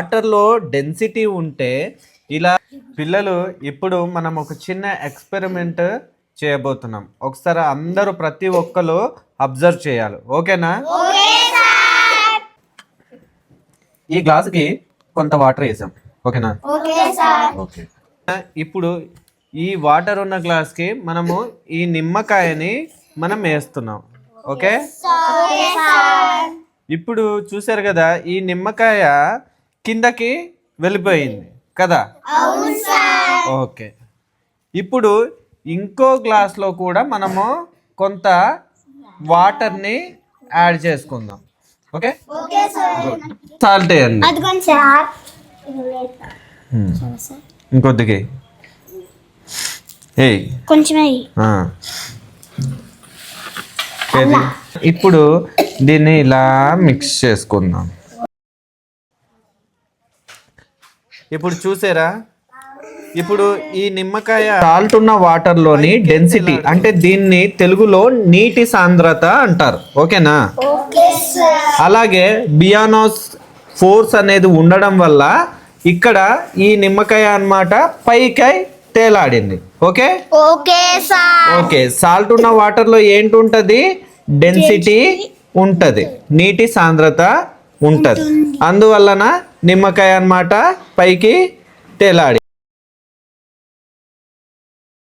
వాటర్లో డెన్సిటీ ఉంటే ఇలా పిల్లలు ఇప్పుడు మనం ఒక చిన్న ఎక్స్పెరిమెంట్ చేయబోతున్నాం. ఒకసారి అందరూ ప్రతి ఒక్కరు అబ్జర్వ్ చేయాలి. ఓకేనా? ఈ గ్లాసుకి కొంత వాటర్ వేసాం. ఓకేనా? ఓకే. ఇప్పుడు ఈ వాటర్ ఉన్న గ్లాస్కి మనము ఈ నిమ్మకాయని మనం వేస్తున్నాం. ఓకే. ఇప్పుడు చూసారు కదా, ఈ నిమ్మకాయ కిందకి వెళ్ళిపోయింది కదా. ఓకే. ఇప్పుడు ఇంకో గ్లాస్లో కూడా మనము కొంత వాటర్ని యాడ్ చేసుకుందాం. ఓకే. సాల్ట్ వేయండి ఇంకొద్దికి. ఇప్పుడు దీన్ని ఇలా మిక్స్ చేసుకుందాం. ఇప్పుడు చూసారా, ఇప్పుడు ఈ నిమ్మకాయ సాల్ట్ ఉన్న వాటర్లోని డెన్సిటీ అంటే దీన్ని తెలుగులో నీటి సాంద్రత అంటారు. ఓకేనా? అలాగే బియానోస్ ఫోర్స్ అనేది ఉండడం వల్ల ఇక్కడ ఈ నిమ్మకాయ అన్నమాట పైకి తేలాడింది. ఓకే. ఓకే. సాల్ట్ ఉన్న వాటర్లో ఏంటి ఉంటది? డెన్సిటీ ఉంటది, నీటి సాంద్రత ఉంటది. అందువలన నిమ్మకాయ అన్నమాట పైకి తేలాడి.